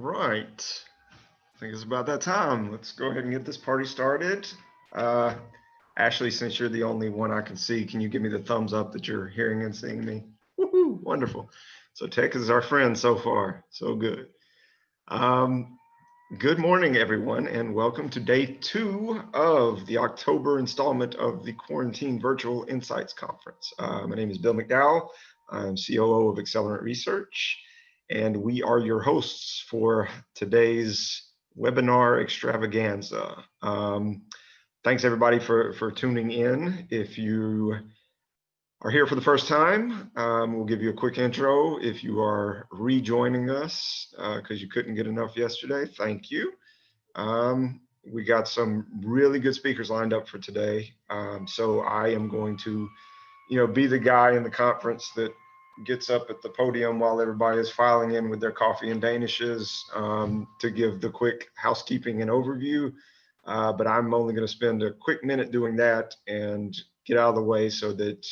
right. I think it's about that time. Let's go ahead and get this party started. Uh, Ashley, since you're the only one I can see, can you give me the thumbs up that you're hearing and seeing me? Woohoo, wonderful. So tech is our friend so far. So good. Um, Good morning, everyone, and welcome to day 2 of the October installment of the Quarantine Virtual Insights Conference. My name is Bill McDowell. I'm COO of Accelerant Research, and we are your hosts for today's webinar extravaganza. Thanks, everybody, for tuning in. If you are here for the first time, we'll give you a quick intro. If you are rejoining us because you couldn't get enough yesterday, thank you. We got some really good speakers lined up for today. So I am going to, be the guy in the conference that gets up at the podium while everybody is filing in with their coffee and danishes to give the quick housekeeping and overview. But I'm only going to spend a quick minute doing that and get out of the way so that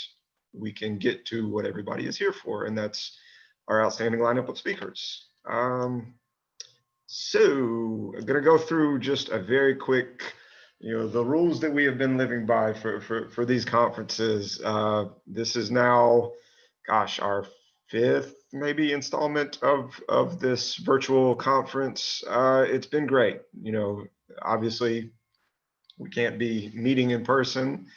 we can get to what everybody is here for, and that's our outstanding lineup of speakers. So I'm going to go through just a very quick, the rules that we have been living by for these conferences. This is now, gosh, our 5th maybe installment of this virtual conference. It's been great. Obviously we can't be meeting in person.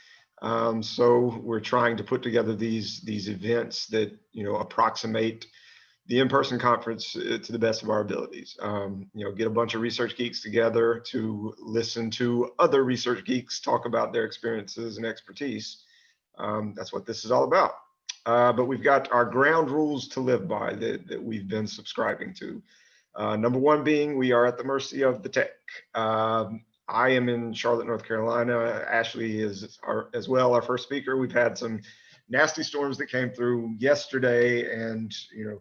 So we're trying to put together these events that, approximate the in-person conference to the best of our abilities. Get a bunch of research geeks together to listen to other research geeks talk about their experiences and expertise. That's what this is all about. But we've got our ground rules to live by that we've been subscribing to. Number one being we are at the mercy of the tech. I am in Charlotte, North Carolina. Ashley is as well our first speaker. We've had some nasty storms that came through yesterday and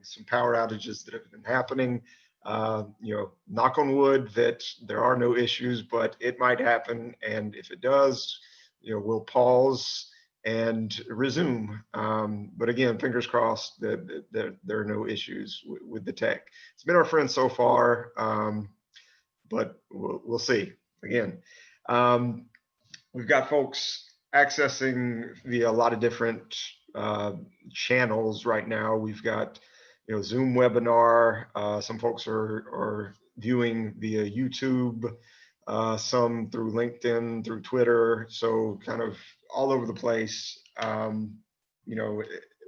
some power outages that have been happening. Knock on wood that there are no issues, but it might happen. And if it does, we'll pause and resume. But again, fingers crossed that there are no issues with the tech. It's been our friend so far, but we'll see. Again, we've got folks accessing via a lot of different channels right now. We've got, Zoom webinar. Some folks are viewing via YouTube, some through LinkedIn, through Twitter. So kind of all over the place.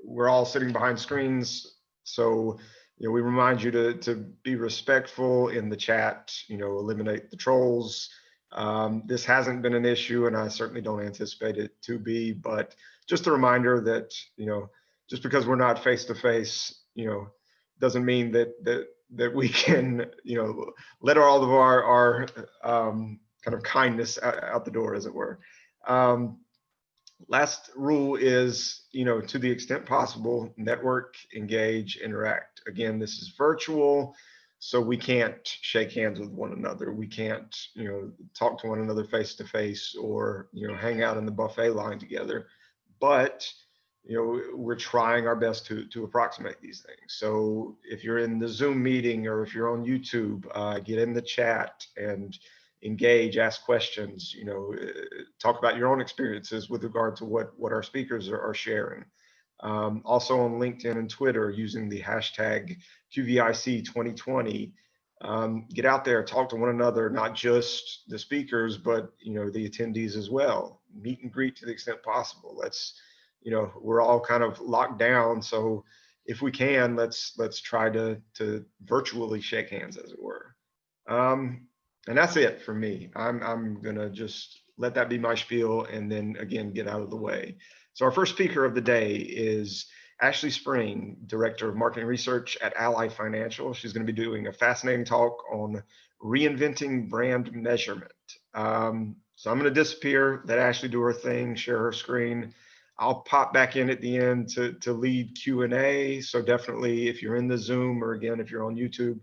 We're all sitting behind screens. So, we remind you to be respectful in the chat, eliminate the trolls. This hasn't been an issue, and I certainly don't anticipate it to be, but just a reminder that, just because we're not face to face, doesn't mean that we can, let all of our kind of kindness out the door, as it were. Last rule is, to the extent possible, network, engage, interact. Again, this is virtual. So we can't shake hands with one another. We can't, talk to one another face to face or, hang out in the buffet line together. But, we're trying our best to approximate these things. So if you're in the Zoom meeting or if you're on YouTube, get in the chat and engage, ask questions, talk about your own experiences with regard to what our speakers are sharing. Also on LinkedIn and Twitter using the hashtag QVIC 2020. Get out there, talk to one another, not just the speakers, but the attendees as well. Meet and greet to the extent possible. Let's, we're all kind of locked down, so if we can, let's try to virtually shake hands, as it were. And that's it for me. I'm gonna just let that be my spiel, and then again get out of the way. So our first speaker of the day is Ashley Spring, Director of Marketing Research at Ally Financial. She's going to be doing a fascinating talk on reinventing brand measurement. So I'm going to disappear, let Ashley do her thing, share her screen. I'll pop back in at the end to lead Q&A. So definitely, if you're in the Zoom or again, if you're on YouTube,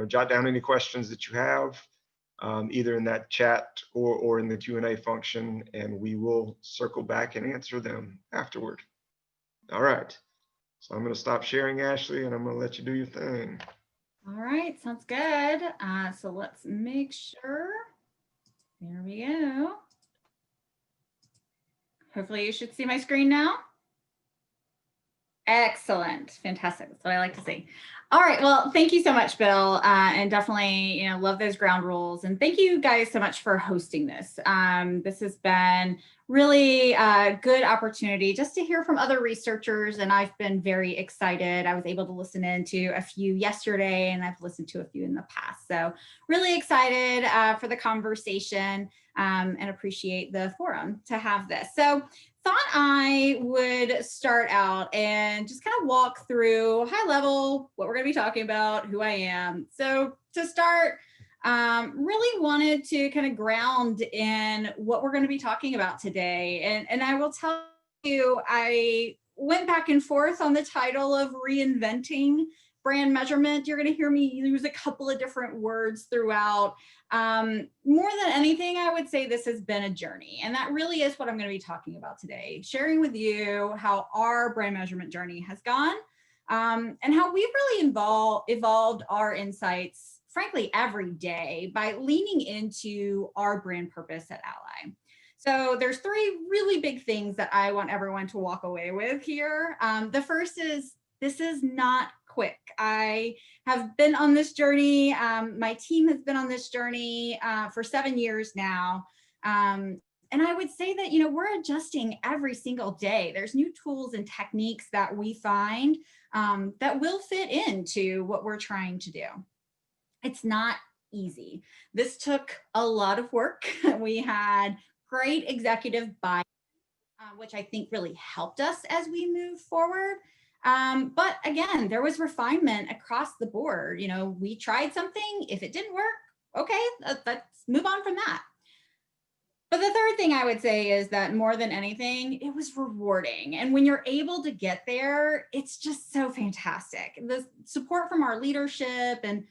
jot down any questions that you have. Either in that chat or in the Q&A function, and we will circle back and answer them afterward. All right, so I'm going to stop sharing, Ashley, and I'm going to let you do your thing. All right, sounds good. So let's make sure. There we go. Hopefully you should see my screen now. Excellent. Fantastic. That's what I like to see. All right. Well, thank you so much, Bill. And definitely, love those ground rules. And thank you guys so much for hosting this. This has been really a good opportunity just to hear from other researchers. And I've been very excited. I was able to listen in to a few yesterday, and I've listened to a few in the past. So really excited for the conversation and appreciate the forum to have this. So thought I would start out and just kind of walk through high level what we're going to be talking about, who I am. So to start, really wanted to kind of ground in what we're going to be talking about today. And I will tell you, I went back and forth on the title of reinventing brand measurement. You're going to hear me use a couple of different words throughout. More than anything, I would say this has been a journey, and that really is what I'm going to be talking about today, sharing with you how our brand measurement journey has gone, and how we've really evolved our insights, frankly, every day by leaning into our brand purpose at Ally. So there's three really big things that I want everyone to walk away with here. The first is this is not quick. I have been on this journey. My team has been on this journey for 7 years now. And I would say that, we're adjusting every single day. There's new tools and techniques that we find that will fit into what we're trying to do. It's not easy. This took a lot of work. We had great executive buy-in, which I think really helped us as we move forward. But again, there was refinement across the board. We tried something. If it didn't work, okay, let's move on from that. But the third thing I would say is that more than anything, it was rewarding. And when you're able to get there, it's just so fantastic. The support from our leadership and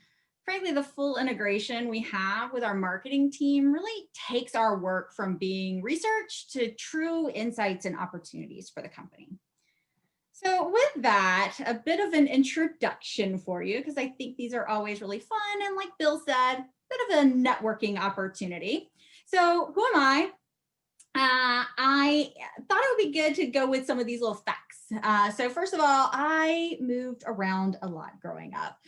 frankly, the full integration we have with our marketing team really takes our work from being research to true insights and opportunities for the company. So with that, a bit of an introduction for you, because I think these are always really fun. And like Bill said, a bit of a networking opportunity. So who am I? I thought it would be good to go with some of these little facts. So first of all, I moved around a lot growing up.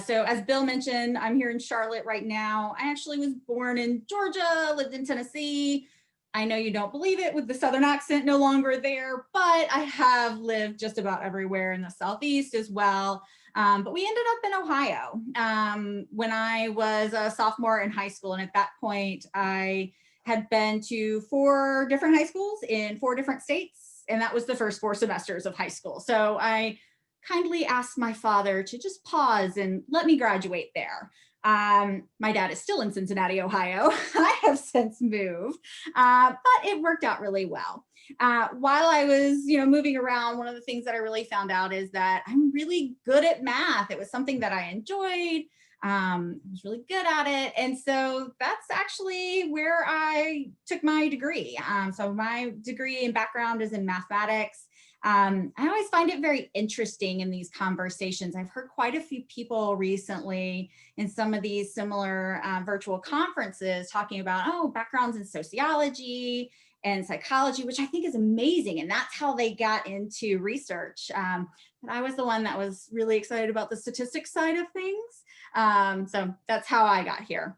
So as Bill mentioned, I'm here in Charlotte right now. I actually was born in Georgia, lived in Tennessee. I know you don't believe it with the Southern accent no longer there, but I have lived just about everywhere in the Southeast as well. But we ended up in Ohio when I was a sophomore in high school. And at that point, I had been to 4 different high schools in 4 different states. And that was the first 4 semesters of high school. So I kindly asked my father to just pause and let me graduate there. My dad is still in Cincinnati, Ohio. I have since moved, but it worked out really well. While I was, moving around, one of the things that I really found out is that I'm really good at math. It was something that I enjoyed. I was really good at it. And so that's actually where I took my degree. So my degree and background is in mathematics. I always find it very interesting in these conversations. I've heard quite a few people recently in some of these similar virtual conferences talking about, backgrounds in sociology and psychology, which I think is amazing. And that's how they got into research. But I was the one that was really excited about the statistics side of things. So that's how I got here.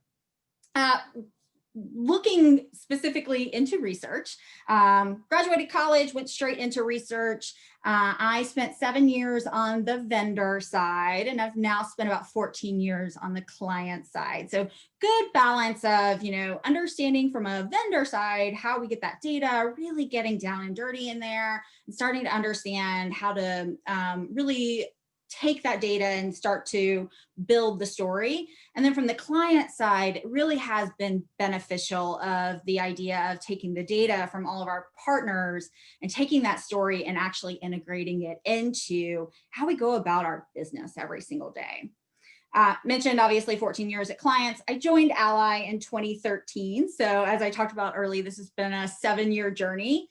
Looking specifically into research, graduated college, went straight into research. I spent 7 years on the vendor side, and I've now spent about 14 years on the client side. So good balance of, understanding from a vendor side, how we get that data, really getting down and dirty in there and starting to understand how to really take that data and start to build the story. And then from the client side, it really has been beneficial of the idea of taking the data from all of our partners and taking that story and actually integrating it into how we go about our business every single day. Mentioned obviously 14 years at clients. I joined Ally in 2013. So as I talked about early, this has been a 7-year journey.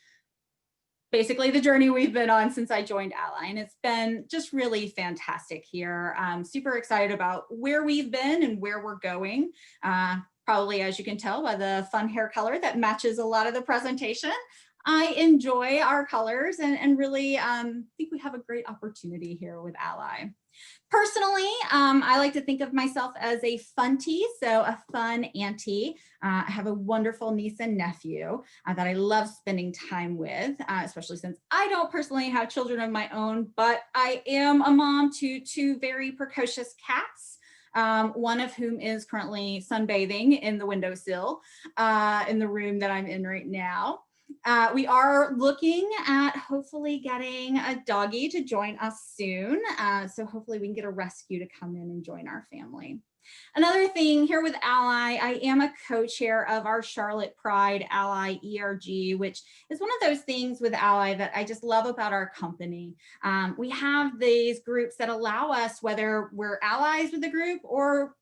basically the journey we've been on since I joined Ally. And it's been just really fantastic here. I'm super excited about where we've been and where we're going. Probably, as you can tell by the fun hair color that matches a lot of the presentation. I enjoy our colors and really think we have a great opportunity here with Ally. Personally, I like to think of myself as a funtie, so a fun auntie. I have a wonderful niece and nephew that I love spending time with, especially since I don't personally have children of my own, but I am a mom to two very precocious cats. One of whom is currently sunbathing in the windowsill in the room that I'm in right now. We are looking at hopefully getting a doggy to join us soon. So hopefully we can get a rescue to come in and join our family. Another thing here with Ally, I am a co-chair of our Charlotte Pride Ally ERG, which is one of those things with Ally that I just love about our company. We have these groups that allow us, whether we're allies with the group or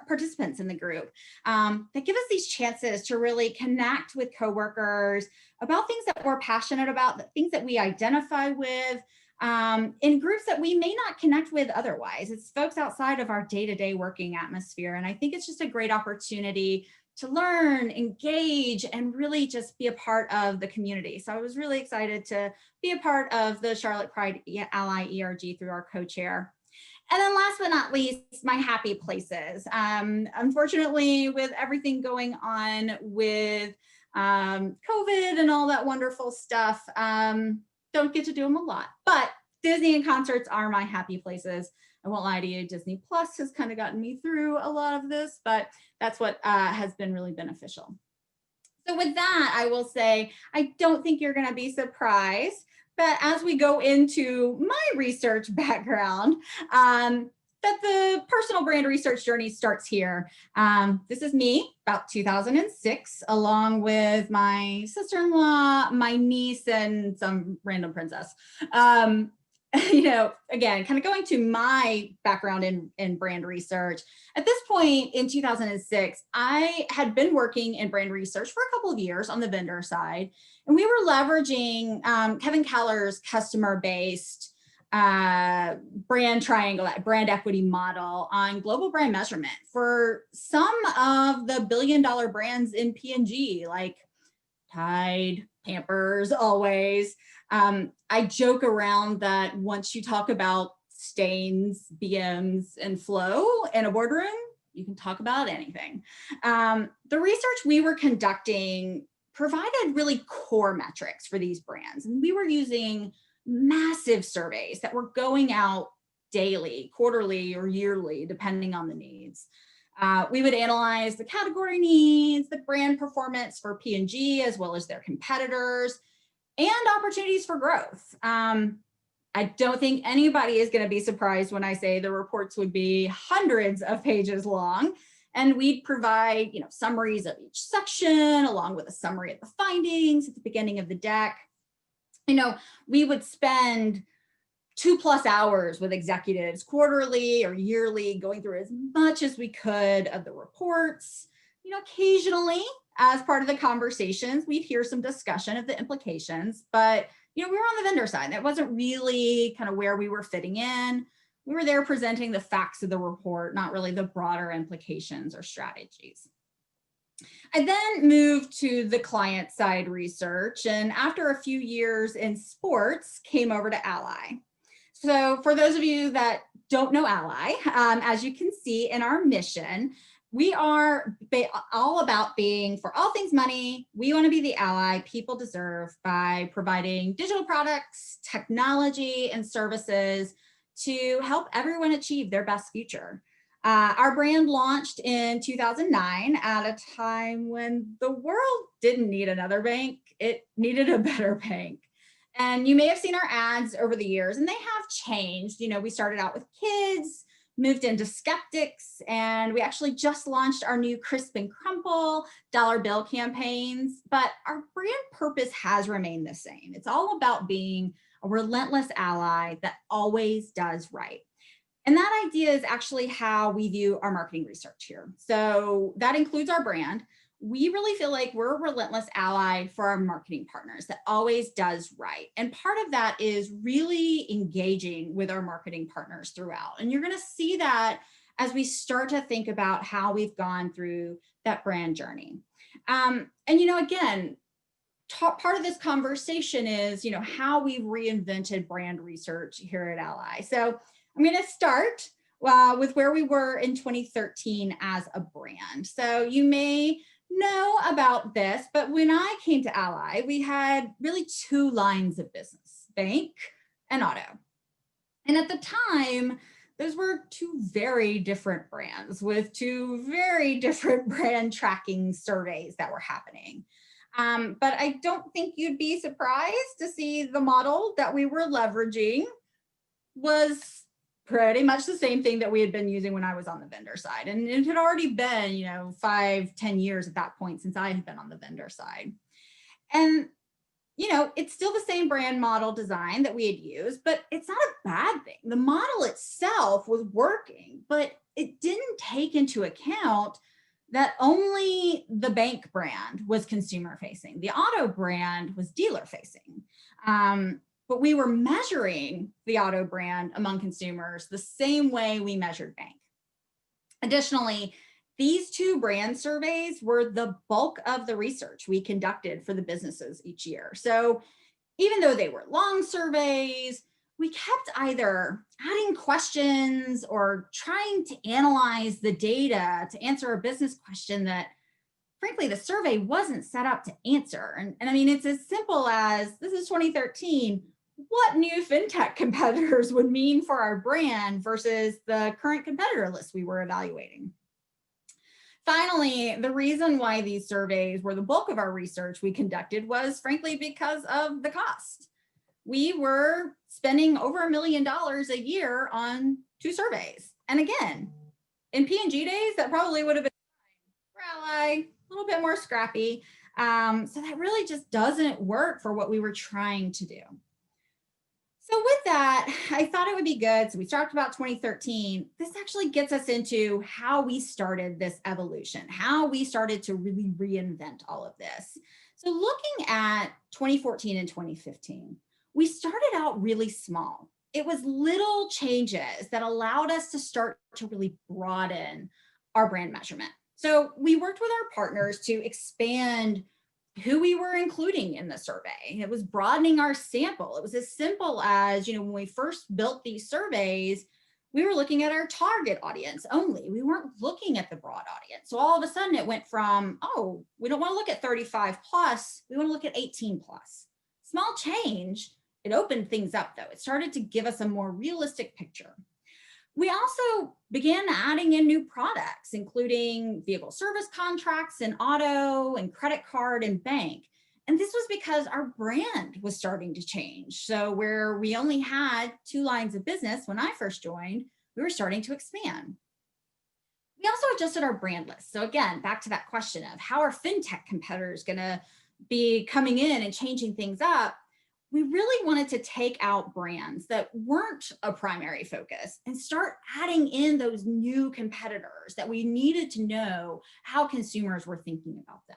participants in the group, that give us these chances to really connect with coworkers about things that we're passionate about, the things that we identify with, in groups that we may not connect with otherwise. It's folks outside of our day-to-day working atmosphere. And I think it's just a great opportunity to learn, engage, and really just be a part of the community. So I was really excited to be a part of the Charlotte Pride Ally ERG through our co-chair. And then last but not least, my happy places. Unfortunately, with everything going on with COVID and all that wonderful stuff, don't get to do them a lot. But Disney and concerts are my happy places. I won't lie to you, Disney Plus has kind of gotten me through a lot of this, but that's what has been really beneficial. So with that, I will say, I don't think you're going to be surprised. But as we go into my research background, that the personal brand research journey starts here. This is me about 2006, along with my sister-in-law, my niece, and some random princess. You know, again, kind of going to my background in brand research. At this point in 2006, I had been working in brand research for a couple of years on the vendor side, and we were leveraging Kevin Keller's customer-based brand triangle, brand equity model on global brand measurement for some of the billion-dollar brands in P&G, like Tide, Pampers, Always. I joke around that once you talk about stains, BMs, and flow in a boardroom, you can talk about anything. The research we were conducting provided really core metrics for these brands. And we were using massive surveys that were going out daily, quarterly, or yearly, depending on the needs. We would analyze the category needs, the brand performance for P&G, as well as their competitors, and opportunities for growth. I don't think anybody is going to be surprised when I say the reports would be hundreds of pages long, and we'd provide, you know, summaries of each section, along with a summary of the findings at the beginning of the deck. You know, we would spend 2+ hours with executives quarterly or yearly, going through as much as we could of the reports. You know, occasionally, as part of the conversations, we'd hear some discussion of the implications, but you know, we were on the vendor side. That wasn't really kind of where we were fitting in. We were there presenting the facts of the report, not really the broader implications or strategies. I then moved to the client side research, and after a few years in sports, came over to Ally. So for those of you that don't know Ally, as you can see in our mission, we are all about being, for all things money, we want to be the ally people deserve by providing digital products, technology, and services to help everyone achieve their best future. Our brand launched in 2009 at a time when the world didn't need another bank, it needed a better bank. And you may have seen our ads over the years, and they have changed. You know, we started out with kids, moved into skeptics, and we actually just launched our new Crisp and Crumple dollar bill campaigns, but our brand purpose has remained the same. It's all about being a relentless ally that always does right. And that idea is actually how we view our marketing research here. So that includes our brand. we really feel like we're a relentless ally for our marketing partners that always does right. And part of that is really engaging with our marketing partners throughout. And you're going to see that as we start to think about how we've gone through that brand journey. And, again, part of this conversation is, how we've reinvented brand research here at Ally. So I'm going to start with where we were in 2013 as a brand. So you may know about this, but when I came to Ally, we had really two lines of business, bank and auto. And at the time, those were two very different brands with two very different brand tracking surveys that were happening. But I don't think you'd be surprised to see the model that we were leveraging was pretty much the same thing that we had been using when I was on the vendor side. And it had already been, 5-10 years at that point since I had been on the vendor side. And, it's still the same brand model design that we had used, but it's not a bad thing. The model itself was working, but it didn't take into account that only the bank brand was consumer facing. The auto brand was dealer facing. But we were measuring the auto brand among consumers the same way we measured bank. Additionally, these two brand surveys were the bulk of the research we conducted for the businesses each year. So even though they were long surveys, we kept either adding questions or trying to analyze the data to answer a business question that, frankly, the survey wasn't set up to answer. And I mean, it's as simple as, this is 2013, what new fintech competitors would mean for our brand versus the current competitor list we were evaluating. Finally, the reason why these surveys were the bulk of our research we conducted was, frankly, because of the cost. We were spending over $1 million a year on two surveys. And again, in P&G days, that probably would have been for Ally, a little bit more scrappy. So that really just doesn't work for what we were trying to do. So with that, I thought it would be good. So we talked about 2013. This actually gets us into how we started this evolution, how we started to really reinvent all of this. So looking at 2014 and 2015, we started out really small. It was little changes that allowed us to start to really broaden our brand measurement. So we worked with our partners to expand who we were including in the survey. It was broadening our sample. It was as simple as, when we first built these surveys, we were looking at our target audience only. We weren't looking at the broad audience. So all of a sudden it went from, oh, we don't want to look at 35 plus, we want to look at 18 plus. Small change. It opened things up though. It started to give us a more realistic picture. We also began adding in new products, including vehicle service contracts and auto and credit card and bank. And this was because our brand was starting to change. So where we only had two lines of business when I first joined, we were starting to expand. We also adjusted our brand list. So again, back to that question of how are fintech competitors going to be coming in and changing things up? We really wanted to take out brands that weren't a primary focus and start adding in those new competitors that we needed to know how consumers were thinking about them.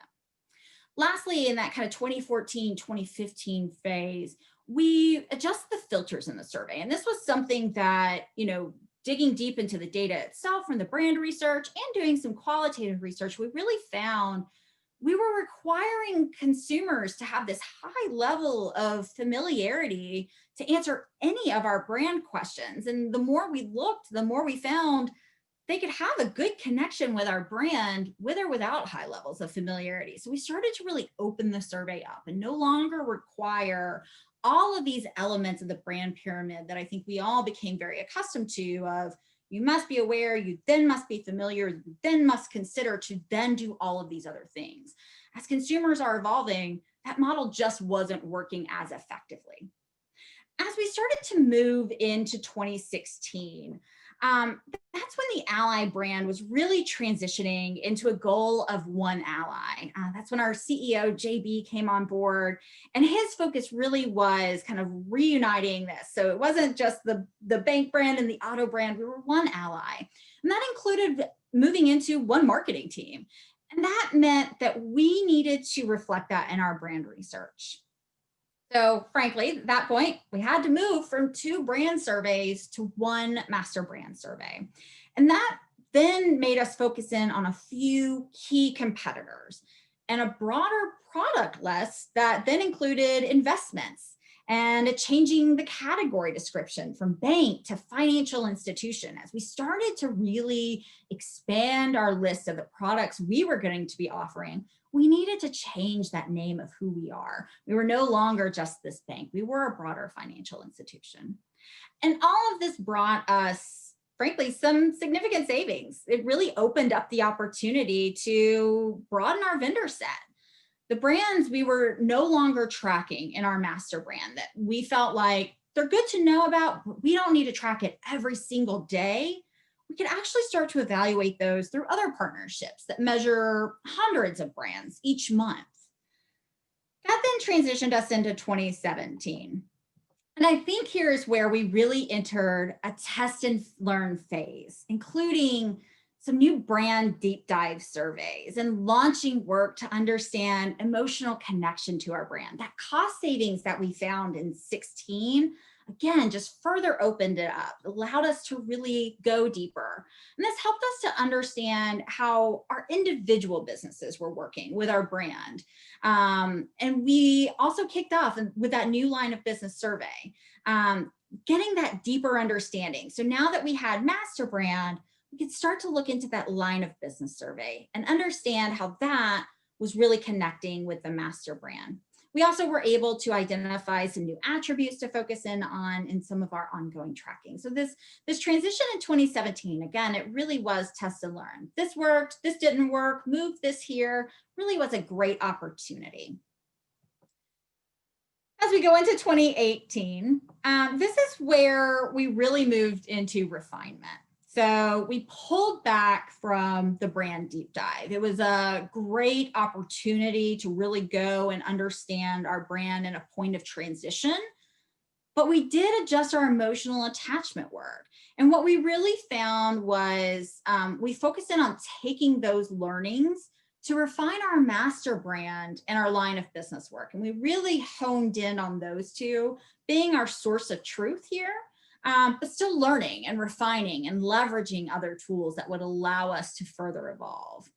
Lastly, in that kind of 2014, 2015 phase, we adjusted the filters in the survey. And this was something that, digging deep into the data itself from the brand research and doing some qualitative research, we really found we were requiring consumers to have this high level of familiarity to answer any of our brand questions. And the more we looked, the more we found they could have a good connection with our brand with or without high levels of familiarity. So we started to really open the survey up and no longer require all of these elements of the brand pyramid that I think we all became very accustomed to of, you must be aware, you then must be familiar, you then must consider to then do all of these other things. As consumers are evolving, that model just wasn't working as effectively. As we started to move into 2016, that's when the Ally brand was really transitioning into a goal of one Ally. That's when our CEO, JB, came on board, and his focus really was kind of reuniting this. So it wasn't just the bank brand and the auto brand, we were one Ally. And that included moving into one marketing team. And that meant that we needed to reflect that in our brand research. So frankly, at that point, we had to move from 2 brand surveys to 1 master brand survey. And that then made us focus in on a few key competitors and a broader product list that then included investments and changing the category description from bank to financial institution as we started to really expand our list of the products we were going to be offering. We needed to change that name of who we are. We were no longer just this bank. We were a broader financial institution. And all of this brought us, frankly, some significant savings. It really opened up the opportunity to broaden our vendor set. The brands we were no longer tracking in our master brand that we felt like they're good to know about, but we don't need to track it every single day. We could actually start to evaluate those through other partnerships that measure hundreds of brands each month. That then transitioned us into 2017. And I think here is where we really entered a test and learn phase, including some new brand deep dive surveys and launching work to understand emotional connection to our brand. That cost savings that we found in 16, again, just further opened it up, allowed us to really go deeper. And this helped us to understand how our individual businesses were working with our brand. And we also kicked off with that new line of business survey, getting that deeper understanding. So now that we had master brand, we could start to look into that line of business survey and understand how that was really connecting with the master brand. We also were able to identify some new attributes to focus in on in some of our ongoing tracking. So this transition in 2017, again, it really was test and learn. This worked, this didn't work, move this here, really was a great opportunity. As we go into 2018, this is where we really moved into refinement. So we pulled back from the brand deep dive. It was a great opportunity to really go and understand our brand in a point of transition, but we did adjust our emotional attachment work. And what we really found was we focused in on taking those learnings to refine our master brand and our line of business work. And we really honed in on those two being our source of truth here. But still learning and refining and leveraging other tools that would allow us to further evolve.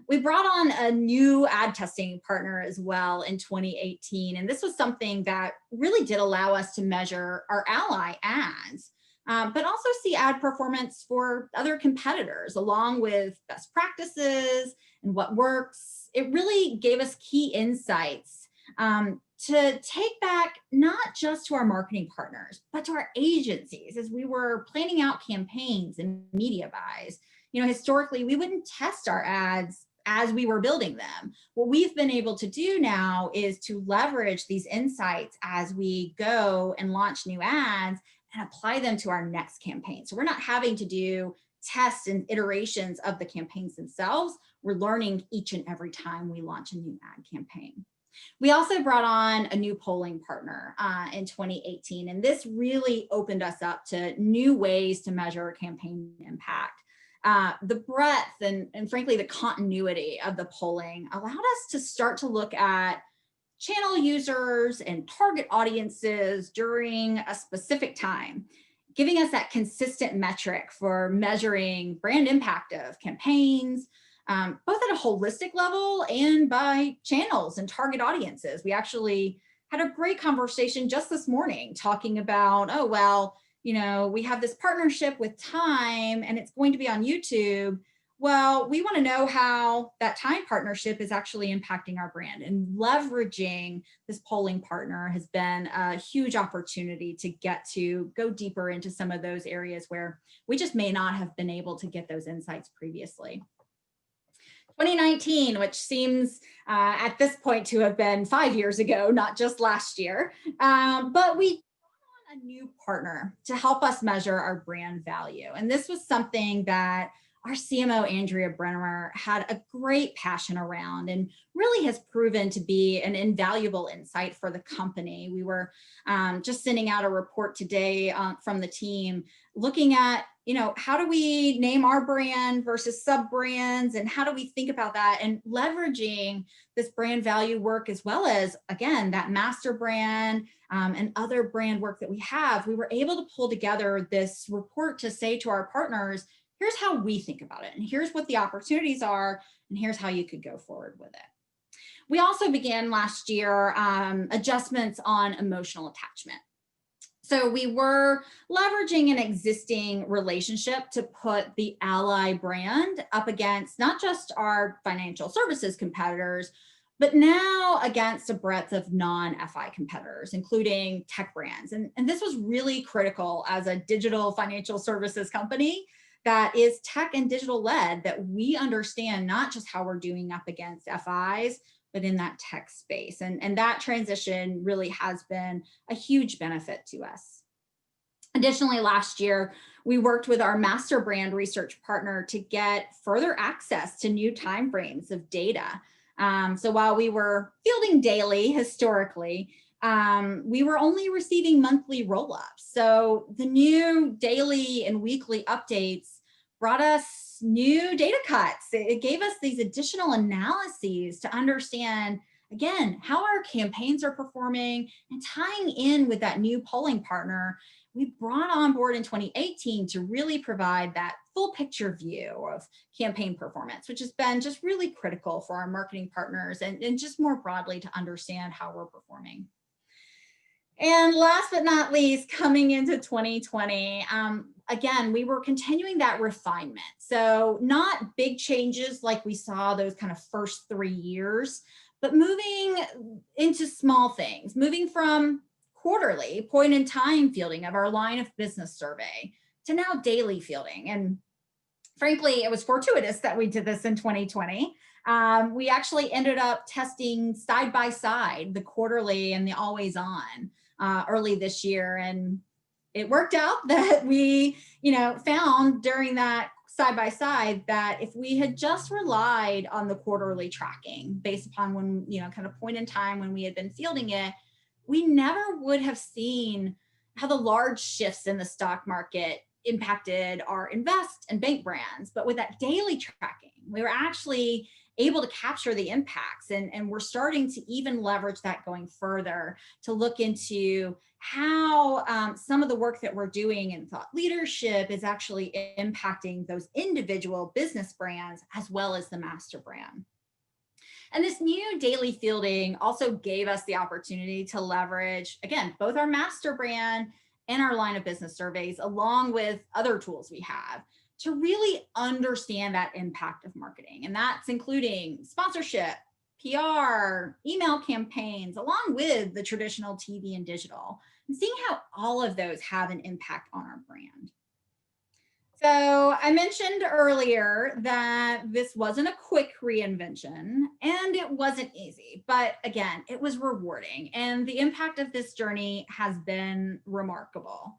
We brought on a new ad testing partner as well in 2018. And this was something that really did allow us to measure our ally ads, but also see ad performance for other competitors along with best practices and what works. It really gave us key insights to take back not just to our marketing partners, but to our agencies as we were planning out campaigns and media buys. You know, historically, we wouldn't test our ads as we were building them. What we've been able to do now is to leverage these insights as we go and launch new ads and apply them to our next campaign. So we're not having to do tests and iterations of the campaigns themselves. We're learning each and every time we launch a new ad campaign. We also brought on a new polling partner in 2018, and this really opened us up to new ways to measure campaign impact. The breadth and frankly, the continuity of the polling allowed us to start to look at channel users and target audiences during a specific time, giving us that consistent metric for measuring brand impact of campaigns, both at a holistic level and by channels and target audiences. We actually had a great conversation just this morning talking about, oh, well, you know, we have this partnership with Time and it's going to be on YouTube. Well, we want to know how that Time partnership is actually impacting our brand, and leveraging this polling partner has been a huge opportunity to get to go deeper into some of those areas where we just may not have been able to get those insights previously. 2019, which seems at this point to have been 5 years ago, not just last year, but we brought on a new partner to help us measure our brand value. And this was something that our CMO, Andrea Brenner, had a great passion around and really has proven to be an invaluable insight for the company. We were just sending out a report today from the team looking at how do we name our brand versus sub brands, and how do we think about that and leveraging this brand value work, as well as, again, that master brand and other brand work that we have. We were able to pull together this report to say to our partners, here's how we think about it, and here's what the opportunities are, and here's how you could go forward with it. We also began last year adjustments on emotional attachment. So we were leveraging an existing relationship to put the Ally brand up against not just our financial services competitors, but now against a breadth of non-FI competitors, including tech brands. And this was really critical as a digital financial services company that is tech and digital led, that we understand not just how we're doing up against FIs, but in that tech space. And that transition really has been a huge benefit to us. Additionally, last year, we worked with our master brand research partner to get further access to new timeframes of data. So while we were fielding daily historically, we were only receiving monthly roll-ups. So the new daily and weekly updates brought us new data cuts. It gave us these additional analyses to understand, again, how our campaigns are performing, and tying in with that new polling partner we brought on board in 2018 to really provide that full picture view of campaign performance, which has been just really critical for our marketing partners and just more broadly to understand how we're performing. And last but not least, coming into 2020, again, we were continuing that refinement. So not big changes like we saw those kind of first 3 years, but moving into small things, moving from quarterly point in time fielding of our line of business survey to now daily fielding. And frankly, it was fortuitous that we did this in 2020. We actually ended up testing side by side the quarterly and the always on early this year. And it worked out that we, found during that side by side that if we had just relied on the quarterly tracking based upon when, kind of point in time when we had been fielding it, we never would have seen how the large shifts in the stock market impacted our invest and bank brands. But with that daily tracking, we were actually able to capture the impacts, and we're starting to even leverage that going further to look into how some of the work that we're doing in thought leadership is actually impacting those individual business brands as well as the master brand. And this new daily fielding also gave us the opportunity to leverage, again, both our master brand and our line of business surveys, along with other tools we have, to really understand that impact of marketing. And that's including sponsorship, PR, email campaigns, along with the traditional TV and digital, and seeing how all of those have an impact on our brand. So I mentioned earlier that this wasn't a quick reinvention, and it wasn't easy, but again, it was rewarding. And the impact of this journey has been remarkable.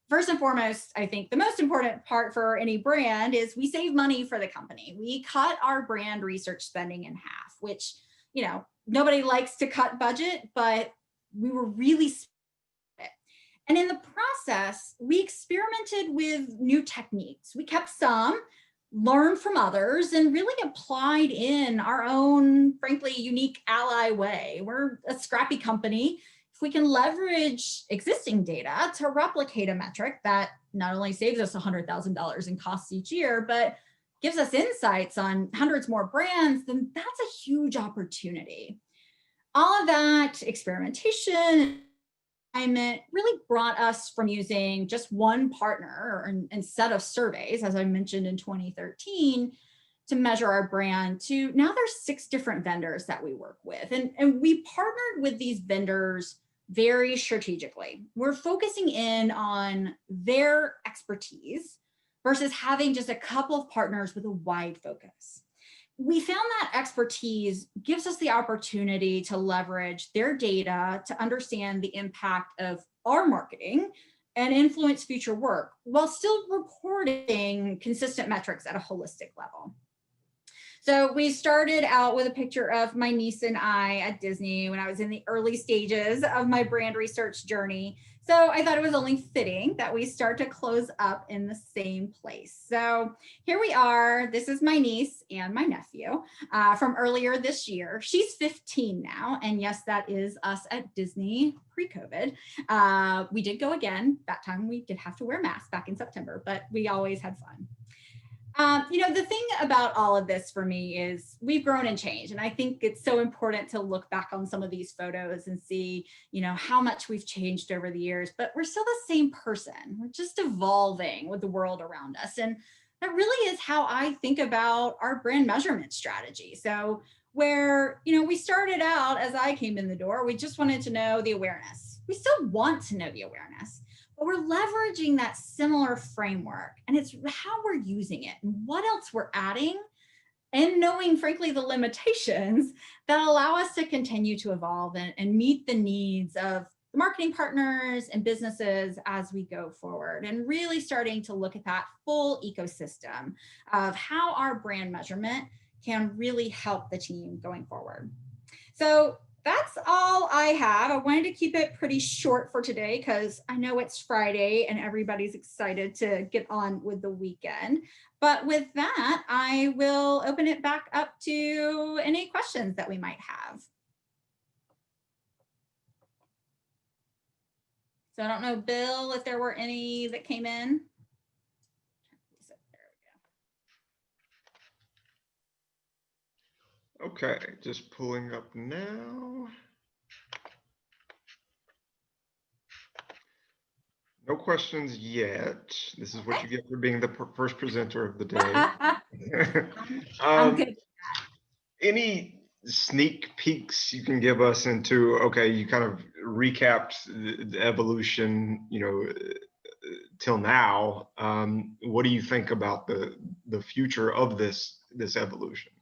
First and foremost, I think the most important part for any brand is we save money for the company. We cut our brand research spending in half, which, nobody likes to cut budget, but we were really smart. And in the process, we experimented with new techniques. We kept some, learned from others, and really applied in our own, frankly, unique Ally way. We're a scrappy company. If we can leverage existing data to replicate a metric that not only saves us $100,000 in costs each year, but gives us insights on hundreds more brands, then that's a huge opportunity. All of that experimentation really brought us from using just one partner and set of surveys, as I mentioned in 2013, to measure our brand, to now there's 6 different vendors that we work with. And we partnered with these vendors very strategically. We're focusing in on their expertise versus having just a couple of partners with a wide focus. We found that expertise gives us the opportunity to leverage their data to understand the impact of our marketing and influence future work while still reporting consistent metrics at a holistic level. So we started out with a picture of my niece and I at Disney when I was in the early stages of my brand research journey, So I thought it was only fitting that we start to close up in the same place. So here we are. This is my niece and my nephew from earlier this year. She's 15 now. And yes, that is us at Disney pre-COVID. We did go again. That time we did have to wear masks back in September, but we always had fun. The thing about all of this for me is we've grown and changed. And I think it's so important to look back on some of these photos and see, how much we've changed over the years, but we're still the same person. We're just evolving with the world around us. And that really is how I think about our brand measurement strategy. So where, we started out as I came in the door, we just wanted to know the awareness. We still want to know the awareness. But we're leveraging that similar framework, and it's how we're using it and what else we're adding, and knowing, frankly, the limitations that allow us to continue to evolve and meet the needs of the marketing partners and businesses as we go forward, and really starting to look at that full ecosystem of how our brand measurement can really help the team going forward. So that's all I have. I wanted to keep it pretty short for today because I know it's Friday and everybody's excited to get on with the weekend. But with that, I will open it back up to any questions that we might have. So I don't know, Bill, if there were any that came in. Okay, just pulling up now. No questions yet. This is what you get for being the first presenter of the day. I'm good. Any sneak peeks you can give us into, okay, you kind of recapped the evolution, till now. What do you think about the future of this evolution?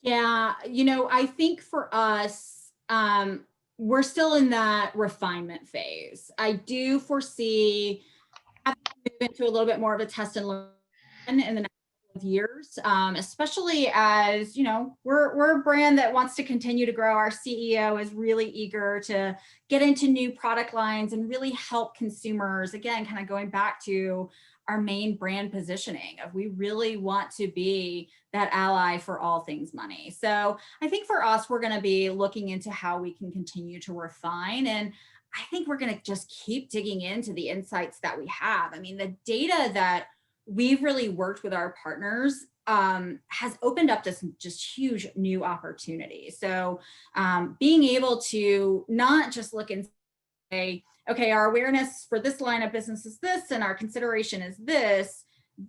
Yeah, I think for us, we're still in that refinement phase. I do foresee having to move into a little bit more of a test and learn in the next couple of years, especially as, we're a brand that wants to continue to grow. Our CEO is really eager to get into new product lines and really help consumers, again, kind of going back to our main brand positioning of we really want to be that ally for all things money. So I think for us, we're going to be looking into how we can continue to refine. And I think we're going to just keep digging into the insights that we have. I mean, the data that we've really worked with our partners has opened up this just huge new opportunity. So being able to not just look and say, okay, our awareness for this line of business is this, and our consideration is this.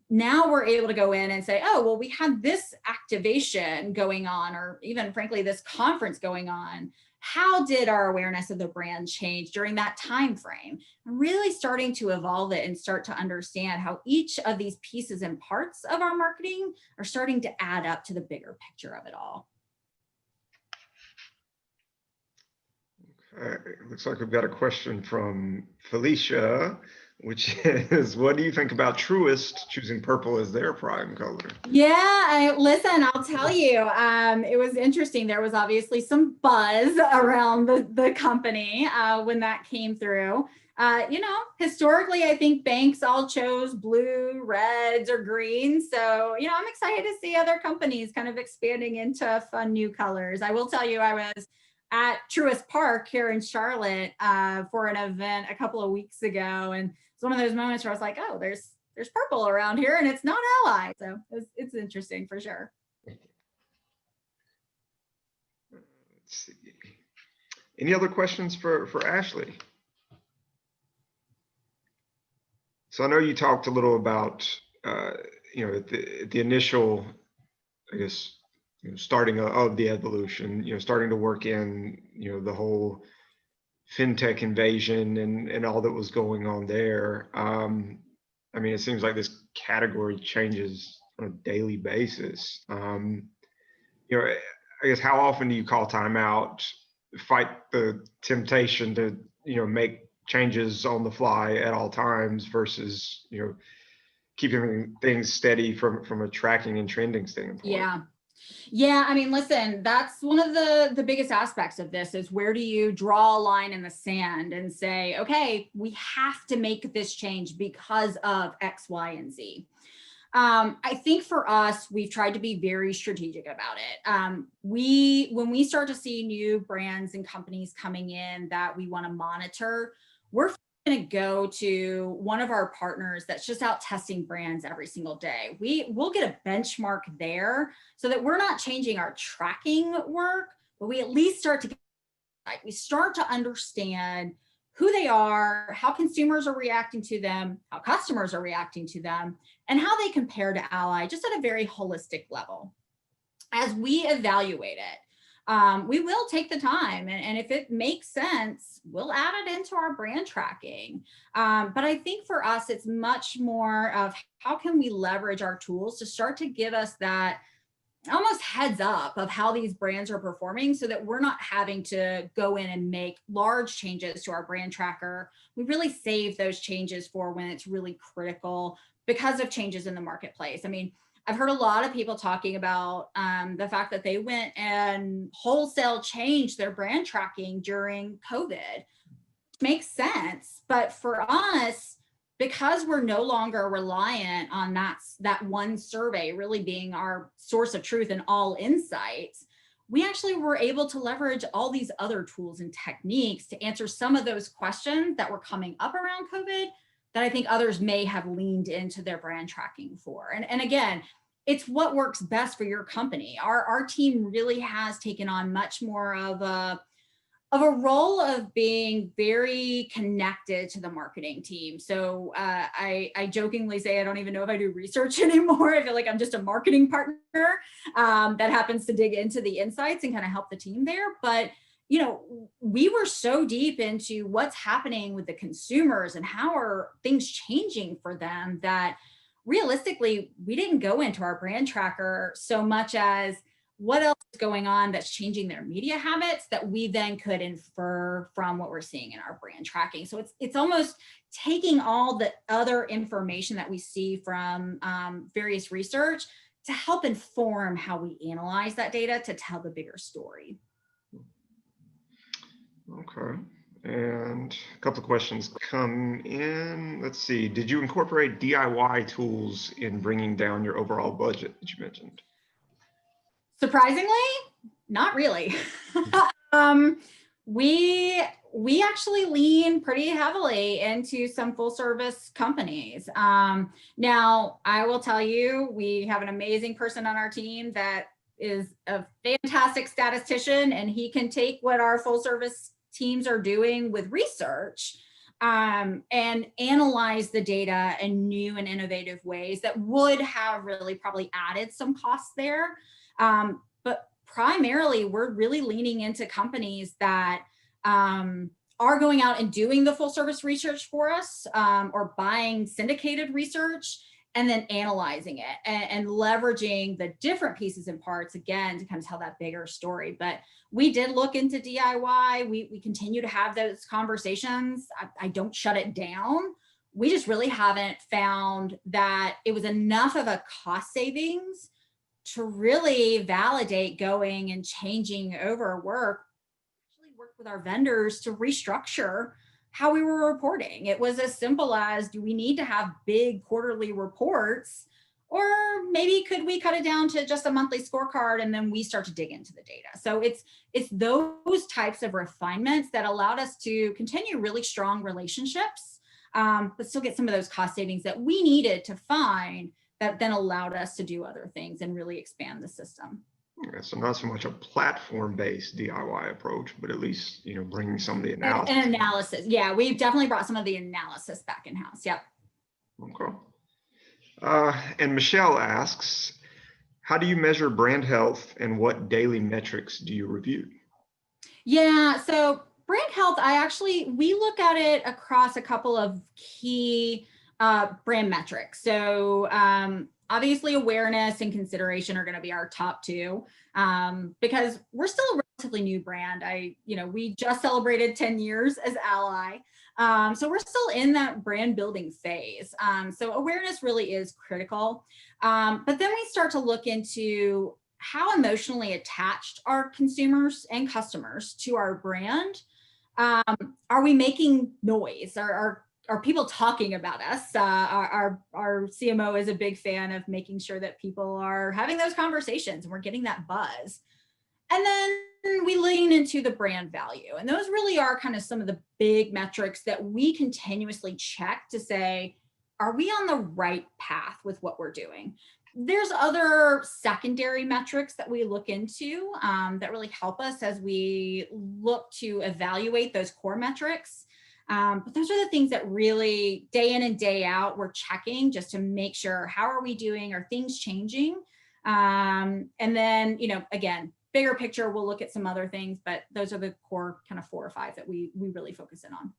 Now we're able to go in and say, oh, well, we had this activation going on, or even frankly, this conference going on. How did our awareness of the brand change during that time frame? And really starting to evolve it and start to understand how each of these pieces and parts of our marketing are starting to add up to the bigger picture of it all. Looks like we've got a question from Felicia, which is, what do you think about Truist choosing purple as their prime color? Yeah, listen, I'll tell you, it was interesting. There was obviously some buzz around the company when that came through. Historically, I think banks all chose blue, reds, or green. So, I'm excited to see other companies kind of expanding into fun new colors. I will tell you, I was at Truist Park here in Charlotte for an event a couple of weeks ago. And it's one of those moments where I was like, oh, there's purple around here and it's not Ally. So it's interesting for sure. Let's see. Any other questions for Ashley? So I know you talked a little about, at the initial, I guess, starting of the evolution, starting to work in, the whole fintech invasion and all that was going on there. I mean, it seems like this category changes on a daily basis. I guess, how often do you call timeout, fight the temptation to, make changes on the fly at all times versus, keeping things steady from a tracking and trending standpoint? Yeah. Yeah, I mean, listen, that's one of the biggest aspects of this is where do you draw a line in the sand and say, okay, we have to make this change because of X, Y, and Z. I think for us, we've tried to be very strategic about it. When we start to see new brands and companies coming in that we want to monitor, we're going to go to one of our partners that's just out testing brands every single day. We'll get a benchmark there so that we're not changing our tracking work, but we at least start to we start to understand who they are, how consumers are reacting to them, how customers are reacting to them, and how they compare to Ally, just at a very holistic level. As we evaluate it, we will take the time, and if it makes sense, we'll add it into our brand tracking. But I think for us, it's much more of how can we leverage our tools to start to give us that almost heads up of how these brands are performing so that we're not having to go in and make large changes to our brand tracker. We really save those changes for when it's really critical because of changes in the marketplace. I mean, I've heard a lot of people talking about the fact that they went and wholesale changed their brand tracking during COVID. Makes sense. But for us, because we're no longer reliant on that one survey really being our source of truth and all insights, we actually were able to leverage all these other tools and techniques to answer some of those questions that were coming up around COVID that I think others may have leaned into their brand tracking for. And again, it's what works best for your company. Our team really has taken on much more of a role of being very connected to the marketing team. So I jokingly say I don't even know if I do research anymore. I feel like I'm just a marketing partner that happens to dig into the insights and kind of help the team there. But you know, we were so deep into what's happening with the consumers and how are things changing for them that realistically, we didn't go into our brand tracker so much as what else is going on that's changing their media habits that we then could infer from what we're seeing in our brand tracking. So it's almost taking all the other information that we see from various research to help inform how we analyze that data to tell the bigger story. Okay. And a couple of questions come in. Let's see. Did you incorporate DIY tools in bringing down your overall budget that you mentioned? Surprisingly, not really. We actually lean pretty heavily into some full service companies. Now, I will tell you, we have an amazing person on our team that is a fantastic statistician, and he can take what our full service teams are doing with research and analyze the data in new and innovative ways that would have really probably added some costs there. But primarily, we're really leaning into companies that are going out and doing the full service research for us or buying syndicated research and then analyzing it and leveraging the different pieces and parts, again, to kind of tell that bigger story. But we did look into DIY. We continue to have those conversations. I don't shut it down. We just really haven't found that it was enough of a cost savings to really validate going and changing over work. Actually worked with our vendors to restructure how we were reporting. It was as simple as, do we need to have big quarterly reports, or maybe could we cut it down to just a monthly scorecard and then we start to dig into the data? So it's those types of refinements that allowed us to continue really strong relationships, but still get some of those cost savings that we needed to find that then allowed us to do other things and really expand the system. Yeah, so not so much a platform-based DIY approach, but at least, you know, bringing some of the analysis. And analysis. Yeah, we've definitely brought some of the analysis back in-house. Yep. Okay. And Michelle asks, how do you measure brand health and what daily metrics do you review? Yeah, so brand health, we look at it across a couple of key brand metrics. So obviously awareness and consideration are going to be our top two because we're still a relatively new brand. We just celebrated 10 years as Ally. So we're still in that brand building phase. So awareness really is critical. But then we start to look into how emotionally attached are consumers and customers to our brand? Are we making noise? Are people talking about us? Our CMO is a big fan of making sure that people are having those conversations and we're getting that buzz. And then we lean into the brand value. And those really are kind of some of the big metrics that we continuously check to say, are we on the right path with what we're doing? There's other secondary metrics that we look into that really help us as we look to evaluate those core metrics. But those are the things that really day in and day out we're checking just to make sure, how are we doing? Are things changing? And then, again, bigger picture, we'll look at some other things, but those are the core kind of 4 or 5 that we really focus in on.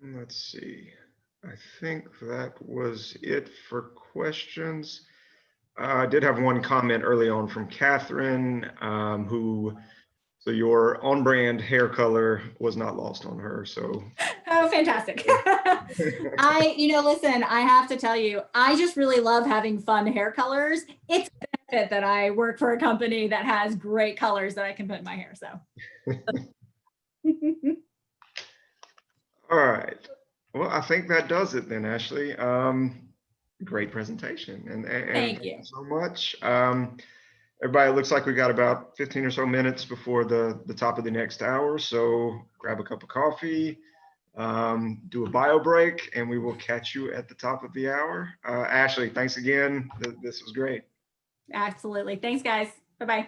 Let's see. I think that was it for questions. I did have one comment early on from Catherine, so your on-brand hair color was not lost on her. So. Oh, fantastic. Listen, I have to tell you, I just really love having fun hair colors. It's a benefit that I work for a company that has great colors that I can put in my hair. So. All right. Well, I think that does it then, Ashley. Great presentation. And thank you so much. Everybody, it looks like we got about 15 or so minutes before the top of the next hour. So grab a cup of coffee, do a bio break, and we will catch you at the top of the hour. Ashley, thanks again. This was great. Absolutely. Thanks, guys. Bye-bye.